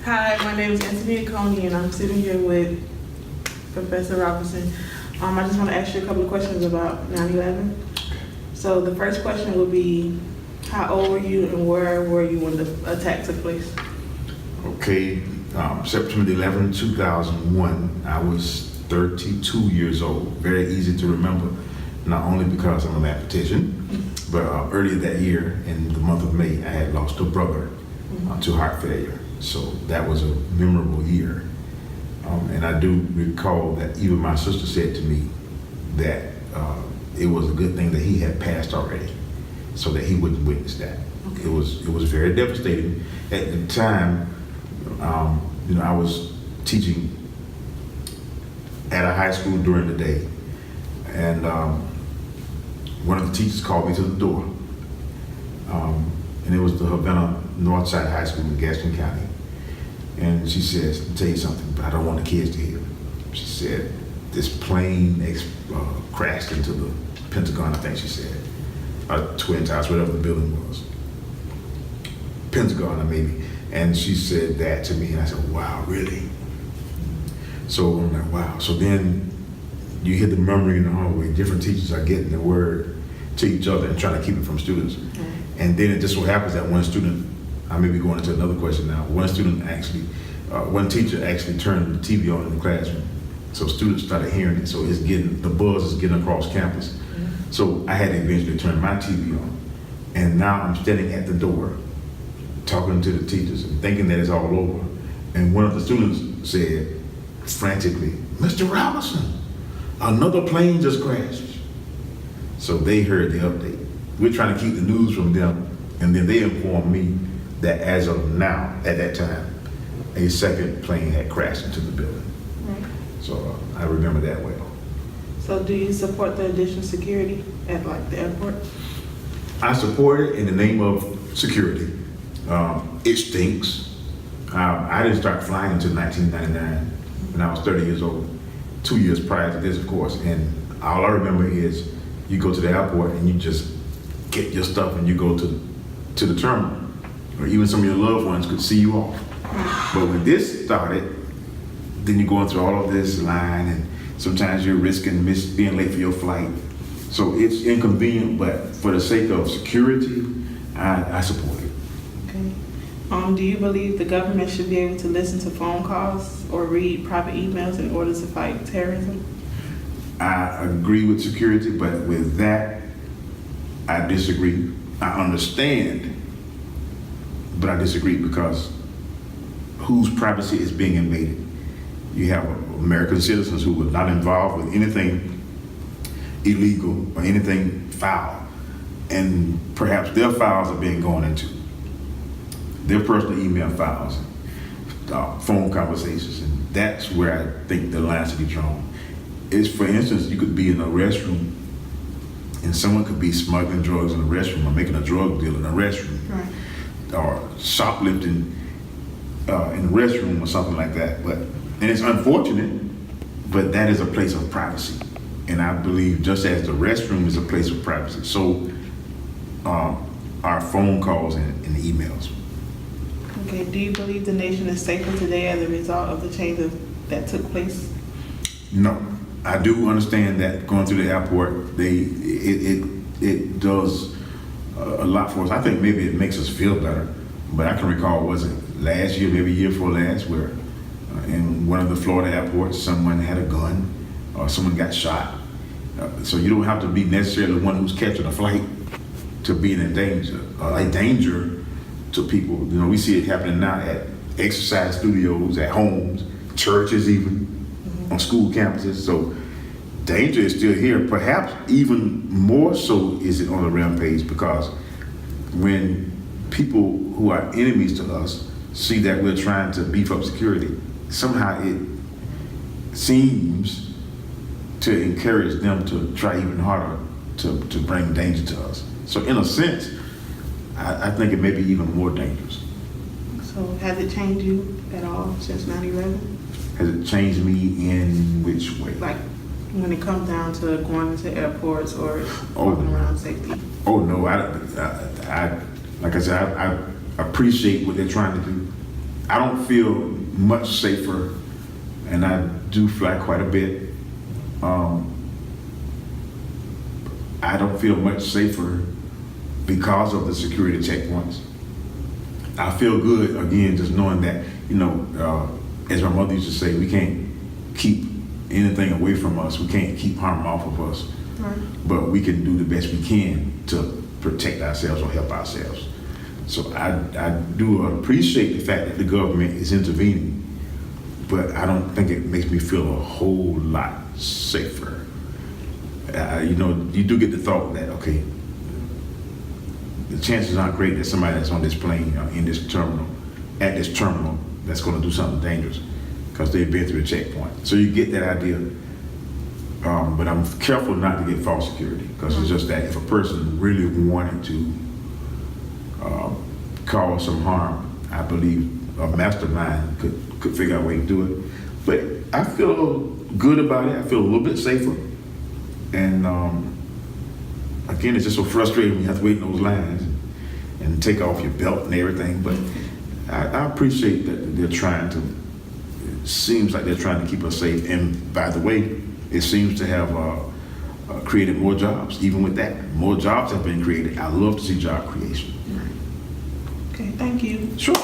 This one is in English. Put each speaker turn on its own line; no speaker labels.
Hi, my name is Antania Coney, and I'm sitting here with Professor Robinson. I just want to ask you a couple of questions about 9/11. So the first question would be, how old were you and where were you when the attack took place?
Okay, September 11, 2001, I was 32 years old. Very easy to remember, not only because I'm a mathematician, but earlier that year, in the month of May, I had lost a brother to heart failure. So that was a memorable year. And I do recall that even my sister said to me that it was a good thing that he had passed already, so that he wouldn't witness that.
Okay.
It was very devastating. At the time, I was teaching at a high school during the day, and one of the teachers called me to the door, and it was the Havana Northside High School in Gaston County. And she says, "I'll tell you something, but I don't want the kids to hear." She said, "This plane crashed into the Pentagon," I think she said, Twin Towers, whatever the building was. Pentagon, maybe. And she said that to me, and I said, "Wow, really?" So I'm like, wow. So then you hear the murmuring in the hallway. Different teachers are getting the word to each other and trying to keep it from students. And then it just so happens that one student, I may be going into another question now, one teacher actually turned the TV on in the classroom. So students started hearing it. So the buzz is getting across campus. So I had to eventually turn my TV on. And now I'm standing at the door, talking to the teachers and thinking that it's all over. And one of the students said frantically, "Mr. Robinson, another plane just crashed." So they heard the update. We're trying to keep the news from them, and then they informed me that as of now, at that time, a second plane had crashed into the building.
Right.
So I remember that well.
So do you support the additional security at the airport?
I support it in the name of security. It stinks. I didn't start flying until 1999 when I was 30 years old, 2 years prior to this, of course. And all I remember is you go to the airport and you just get your stuff and you go to the terminal, or even some of your loved ones could see you off. But when this started, then you're going through all of this line, and sometimes you're risking being late for your flight. So it's inconvenient, but for the sake of security, I support it.
Okay. Do you believe the government should be able to listen to phone calls or read private emails in order to fight terrorism?
I agree with security, but with that, I disagree. I understand, but I disagree because whose privacy is being invaded? You have American citizens who were not involved with anything illegal or anything foul, and perhaps their files are being gone into. Their personal email files, phone conversations, and that's where I think the line should be drawn. Is, for instance, you could be in a restroom and someone could be smuggling drugs in the restroom or making a drug deal in the restroom,
right,
or shoplifting in the restroom or something like that. And it's unfortunate, but that is a place of privacy. And I believe just as the restroom is a place of privacy, so our phone calls and emails.
Okay, do you believe the nation is safer today as a result of the changes that took place?
No, I do understand that going through the airport, it does a lot for us. I think maybe it makes us feel better, but I can recall, was it last year, maybe year before last, where in one of the Florida airports, someone had a gun or someone got shot. So you don't have to be necessarily the one who's catching a flight to be in a danger to people. We see it happening now at exercise studios, at homes, churches, even on school campuses. So danger is still here. Perhaps even more so is it on the rampage, because when people who are enemies to us see that we're trying to beef up security, somehow it seems to encourage them to try even harder to bring danger to us. So in a sense, I think it may be even more dangerous.
So has it changed you at all since 9/11?
Has it changed me in which way?
Like when it comes down to going into airports or walking around safety?
Oh no, I like I said, I appreciate what they're trying to do. I don't feel much safer, and I do fly quite a bit. I don't feel much safer because of the security checkpoints. I feel good, again, just knowing that, as my mother used to say, we can't keep anything away from us. We can't keep harm off of us.
Right.
But we can do the best we can to protect ourselves or help ourselves. So I do appreciate the fact that the government is intervening, but I don't think it makes me feel a whole lot safer. You do get the thought that, okay, the chances aren't great that somebody that's on this plane or in this terminal, at this terminal, that's going to do something dangerous because they've been through a checkpoint. So you get that idea, but I'm careful not to get false security, because it's just that if a person really wanted to cause some harm, I believe a mastermind could figure out a way to do it. But I feel good about it. I feel a little bit safer. And again, it's just so frustrating when you have to wait in those lines and take off your belt and everything. But I appreciate that they're trying to. It seems like they're trying to keep us safe. And by the way, it seems to have created more jobs. Even with that, more jobs have been created. I love to see job creation.
Okay, thank you.
Sure.